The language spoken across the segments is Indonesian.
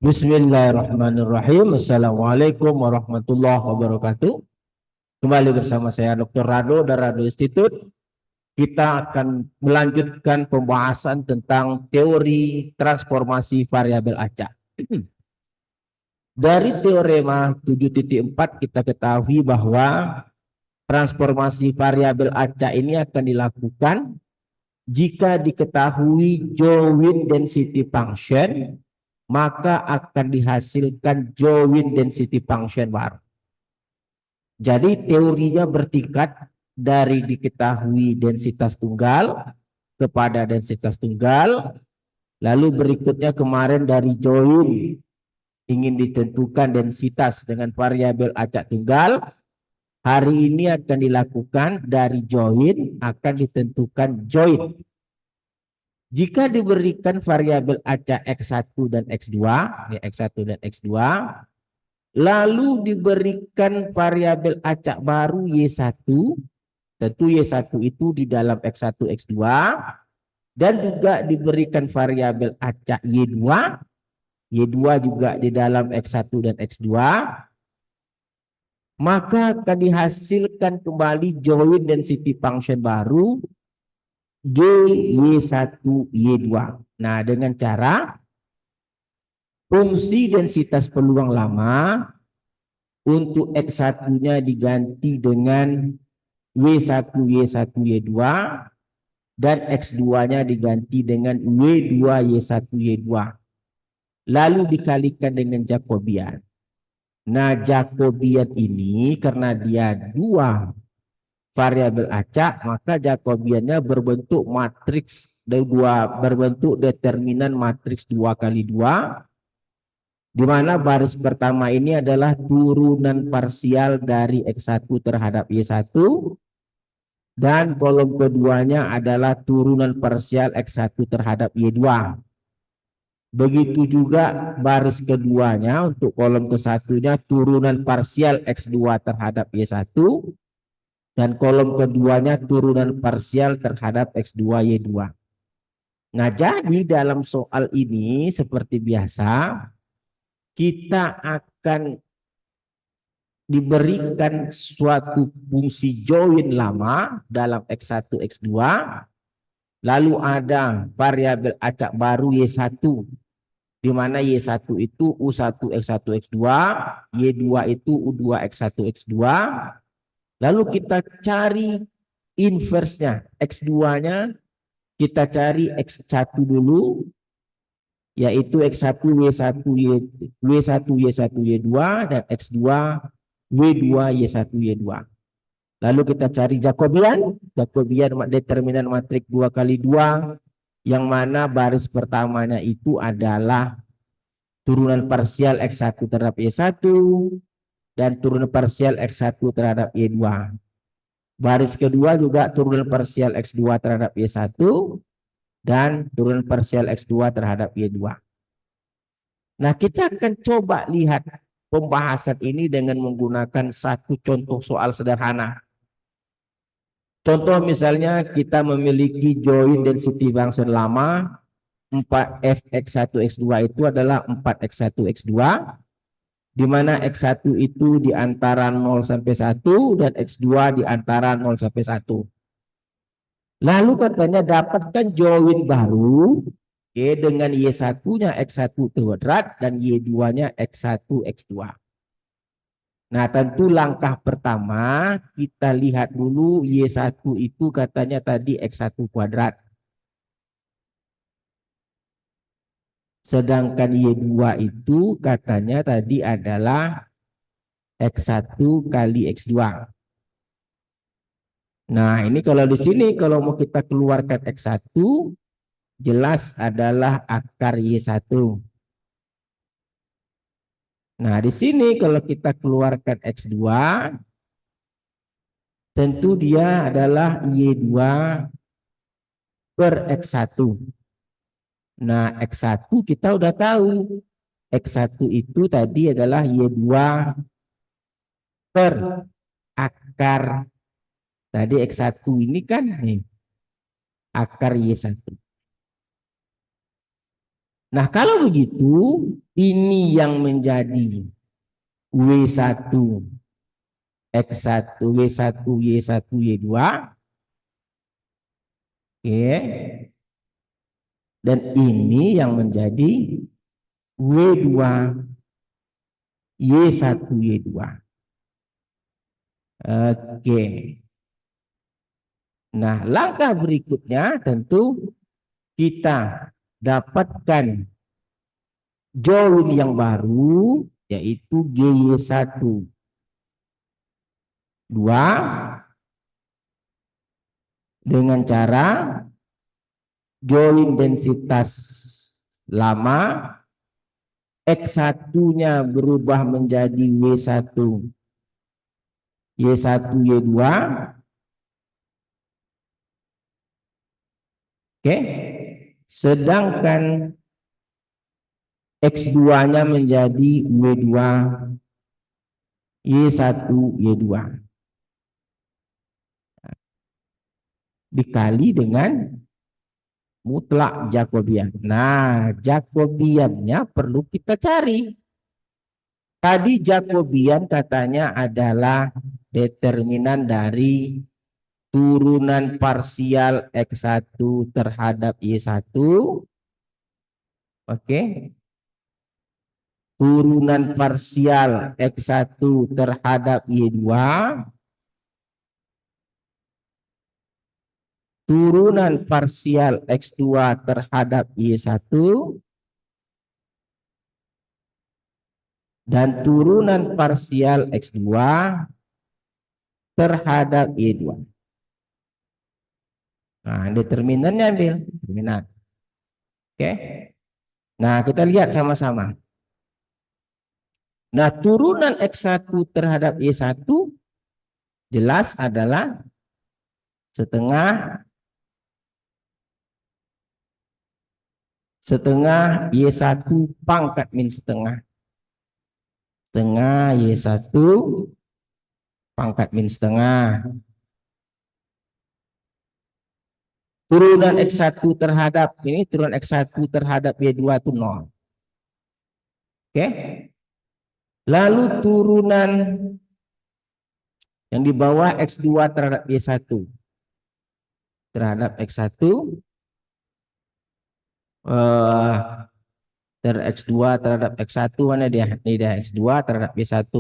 Bismillahirrahmanirrahim. Assalamualaikum warahmatullahi wabarakatuh. Kembali bersama saya Dr. Rado dari Rado Institute. Kita akan melanjutkan pembahasan tentang teori transformasi variabel acak. Dari teorema 7.4 kita ketahui bahwa transformasi variabel acak ini akan dilakukan jika diketahui joint density function, maka akan dihasilkan joint density function baru. Jadi teorinya bertingkat dari diketahui densitas tunggal kepada densitas tunggal, lalu berikutnya kemarin dari joint ingin ditentukan densitas dengan variabel acak tunggal. Hari ini akan dilakukan dari joint akan ditentukan joint. Jika diberikan variabel acak X1 dan X2, ya X1 dan X2, lalu diberikan variabel acak baru Y1, tentu Y1 itu di dalam X1, X2, dan juga diberikan variabel acak Y2, Y2 juga di dalam X1 dan X2, maka akan dihasilkan kembali joint density function baru G, Y1, Y2. Nah, dengan cara fungsi densitas peluang lama untuk X1-nya diganti dengan W1, Y1, Y2, dan X2-nya diganti dengan Y2, Y1, Y2. Lalu dikalikan dengan Jacobian. Nah, Jacobian ini karena dia dua variabel acak, maka Jacobiannya berbentuk matriks berbentuk determinan matriks 2x2, di mana baris pertama ini adalah turunan parsial dari X1 terhadap Y1, dan kolom keduanya adalah turunan parsial X1 terhadap Y2. Begitu juga baris keduanya untuk kolom ke-1-nya turunan parsial X2 terhadap Y1, dan kolom keduanya turunan parsial terhadap X2 Y2. Nah, jadi dalam soal ini seperti biasa kita akan diberikan suatu fungsi joint lama dalam X1, X2, lalu ada variabel acak baru Y1, di mana Y1 itu U1 X1 X2, Y2 itu U2 X1 X2. Lalu kita cari inverse-nya, X2-nya kita cari X1 dulu, yaitu X1 Y1 W1 Y1 Y2, dan X2 W2 Y1 Y2. Lalu kita cari Jacobian determinan matrik 2x2, yang mana baris pertamanya itu adalah turunan parsial X1 terhadap Y1 dan turunan parsial X1 terhadap Y2. Baris kedua juga turunan parsial X2 terhadap Y1 dan turunan parsial X2 terhadap Y2. Nah, kita akan coba lihat pembahasan ini dengan menggunakan satu contoh soal sederhana. Contoh misalnya kita memiliki joint density function lama 4fx1 x2 itu adalah 4x1 x2, di mana x1 itu di antara 0 sampai 1 dan x2 di antara 0 sampai 1. Lalu katanya dapatkan joint baru dengan Y1-nya X1 kuadrat dan Y2-nya X1 X2. Nah, tentu langkah pertama kita lihat dulu Y1 itu katanya tadi X1 kuadrat. Sedangkan Y2 itu katanya tadi adalah X1 kali X2. Nah, ini kalau di sini kalau mau kita keluarkan X1, jelas adalah akar Y1. Nah, di sini kalau kita keluarkan X2, tentu dia adalah Y2 per X1. Nah, X1 kita udah tahu. X1 itu tadi adalah Y2 per akar. Tadi X1 ini kan nih, akar Y1. Nah, kalau begitu ini yang menjadi W1 X1 W1 Y1 Y2. Oke. Dan ini yang menjadi W2 Y1 Y2. Oke. Nah, langkah berikutnya tentu kita dapatkan join yang baru, yaitu GY1 2 dengan cara join densitas lama, X1-nya berubah menjadi W1 Y1 Y2. Oke. Sedangkan X2-nya menjadi W2 Y1 Y2 dikali dengan mutlak Jacobian. Nah, Jacobiannya perlu kita cari. Tadi Jacobian katanya adalah determinan dari turunan parsial X1 terhadap Y1. Oke. Turunan parsial X1 terhadap Y2. Turunan parsial X2 terhadap Y1. Dan turunan parsial X2 terhadap Y2. Nah, determinannya ambil. Determinan. Oke. Nah, kita lihat sama-sama. Nah, turunan X1 terhadap Y1 jelas adalah setengah Y1 pangkat min setengah. Setengah Y1 pangkat min setengah. Turunan X1 terhadap ini, turunan X1 terhadap Y2 itu 0. Oke. Lalu turunan yang di bawah X2 terhadap Y1 terhadap X1 terhadap X2 terhadap X1, mana dia? Ini dia X2 terhadap Y1.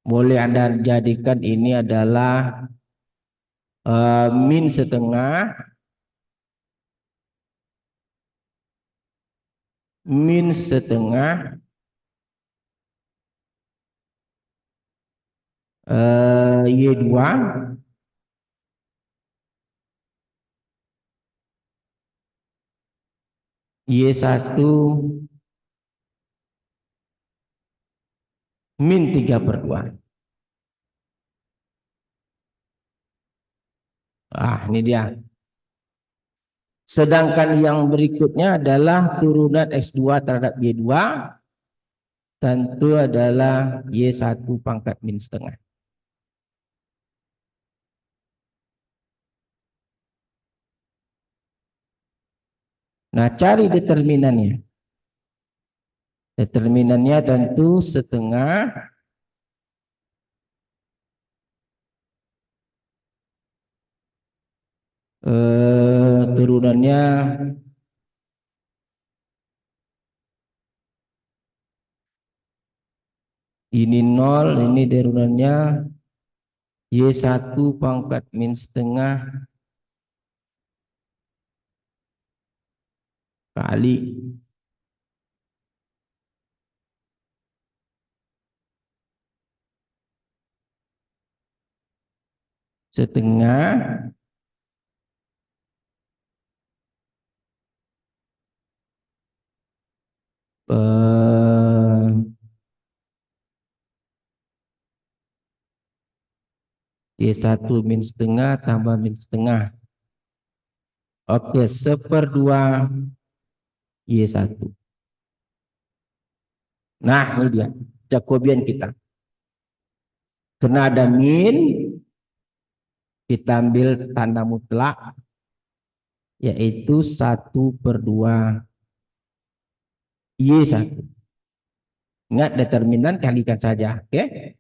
Boleh Anda jadikan ini adalah min setengah Y2 Y1 min 3/2. Ini dia. Sedangkan yang berikutnya adalah turunan X2 terhadap Y2 tentu adalah Y1 pangkat min setengah. Nah, cari determinannya. Determinannya tentu setengah turunannya ini 0, ini turunannya Y1 pangkat min setengah kali setengah Y1 min setengah tambah min setengah. Oke, 1/2 Y1. Nah, ini dia Jacobian kita. Karena ada min, kita ambil tanda mutlak, yaitu 1/2 Y1. Ingat determinan kalikan saja. Oke.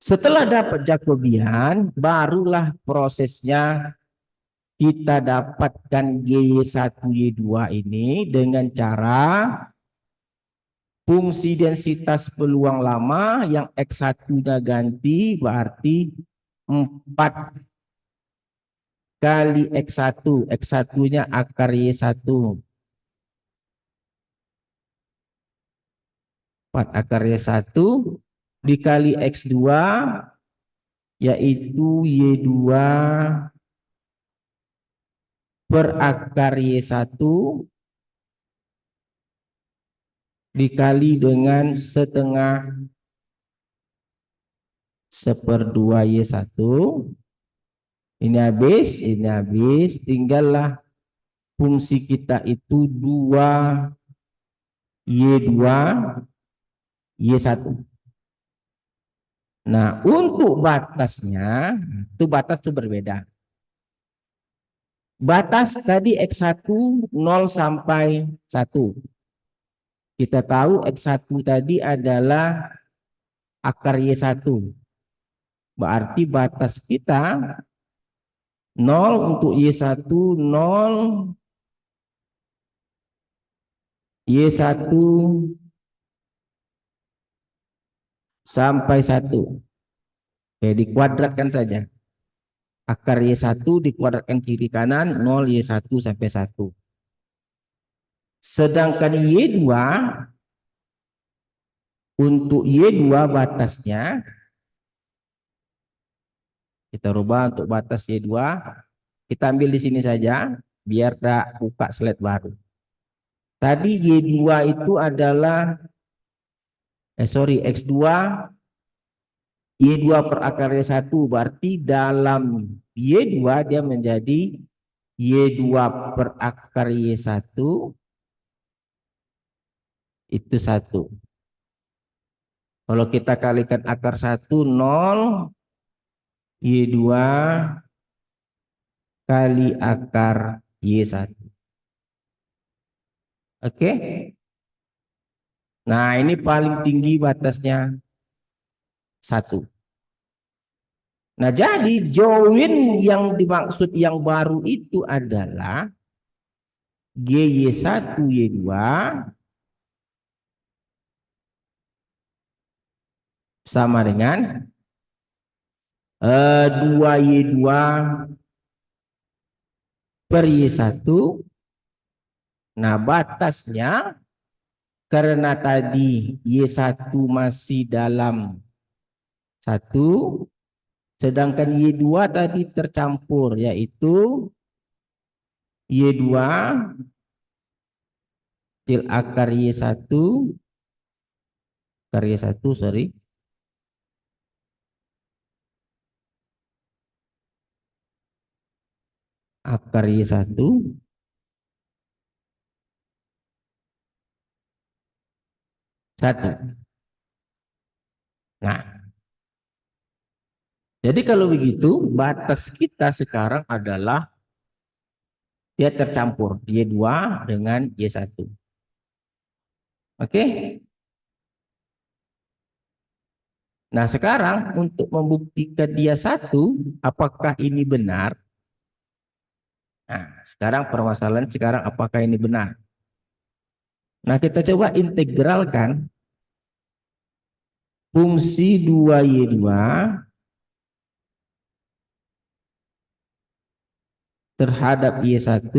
Setelah dapat Jacobian, barulah prosesnya kita dapatkan Y1, Y2 ini dengan cara fungsi densitas peluang lama yang X1-nya ganti berarti 4 kali X1. X1-nya akar Y1. 4 akar Y1 dikali X2 yaitu Y2 per akar Y1 dikali dengan setengah 1/2 Y1. Ini habis, tinggallah fungsi kita itu 2 Y2 Y1. Nah, untuk batasnya, itu batas itu berbeda. Batas tadi X1 0 sampai 1. Kita tahu X1 tadi adalah akar Y1. Berarti batas kita 0 untuk Y1, 0 Y1 sampai 1. Oke, dikuadratkan saja. Akar Y1 dikuadratkan kiri kanan 0 Y1 sampai 1. Sedangkan Y2 untuk Y2 batasnya kita rubah untuk batas Y2. Kita ambil di sini saja biar tak buka slide baru. Tadi Y2 itu adalah X2 Y2 per akar Y1 berarti dalam Y2 dia menjadi Y2 per akar Y1 itu 1. Kalau kita kalikan akar 1 0 Y2 kali akar Y1. Oke. Nah, ini paling tinggi batasnya 1. Nah, jadi join yang dimaksud yang baru itu adalah GY1 Y2 sama dengan 2Y2 per Y1. Nah, batasnya karena tadi Y1 masih dalam 1, sedangkan Y2 tadi tercampur, yaitu Y2 kecil akar Y1, akar Y1, sorry. Akar Y1 1. Nah, jadi kalau begitu batas kita sekarang adalah dia tercampur Y2 dengan Y1. Oke. Nah, sekarang untuk membuktikan dia 1, apakah ini benar? Nah, sekarang permasalahan sekarang apakah ini benar? Nah, kita coba integralkan fungsi 2Y2 terhadap Y1.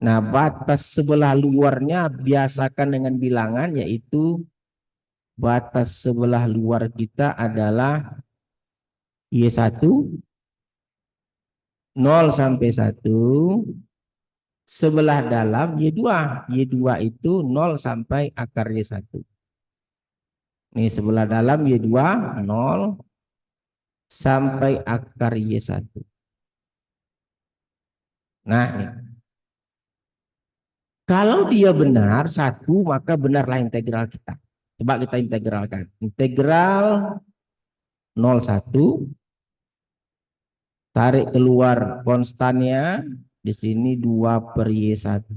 Nah, batas sebelah luarnya biasakan dengan bilangan, yaitu batas sebelah luar kita adalah Y1 0 sampai 1. Sebelah dalam Y2. Y2 itu 0 sampai akar Y1. Ini sebelah dalam Y2 0 sampai akar Y1. Nah, kalau dia benar 1, maka benarlah integral kita. Coba kita integralkan. Integral 0,1. Tarik keluar konstannya. Di sini 2 per Y1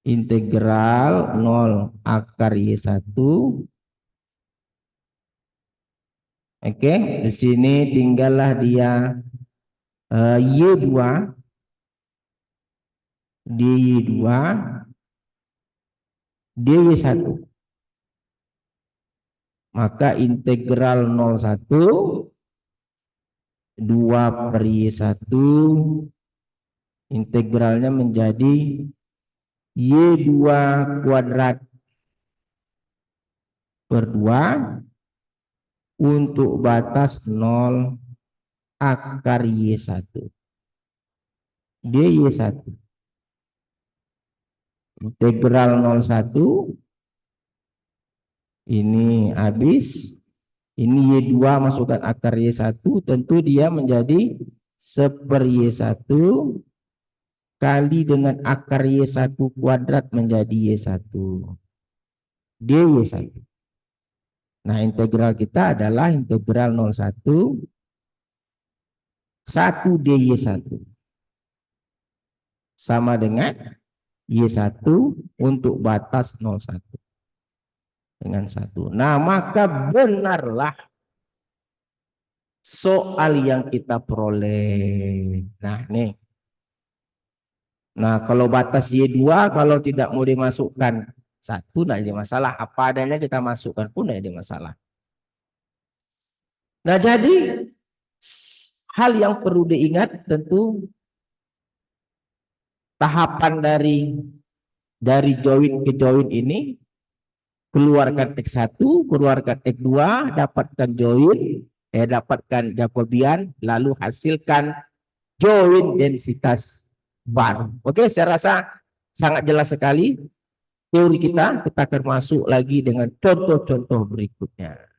integral 0 akar Y1. Oke, di sini tinggallah dia Y2 dy2 dy1. Maka integral 01 2 per Y1 integralnya menjadi Y2 kuadrat per 2 untuk batas 0 akar Y1 dy1. Integral 01 ini habis, ini Y2 masukkan akar Y1, tentu dia menjadi 1 Y1 kali dengan akar Y1 kuadrat menjadi Y1 dy1. Nah, integral kita adalah integral 01 1 dy1 sama dengan Y1 untuk batas 01 dengan 1. Nah, maka benarlah soal yang kita peroleh. Nah, nih. Nah, kalau batas Y2 kalau tidak mau dimasukkan 1 tidak ada masalah. Apa adanya kita masukkan pun tidak ada masalah. Nah, jadi hal yang perlu diingat tentu tahapan dari join ke join ini, keluarkan X1, keluarkan X2, dapatkan join, dapatkan Jacobian, lalu hasilkan join densitas bar. Oke, saya rasa sangat jelas sekali teori kita. Kita akan masuk lagi dengan contoh-contoh berikutnya.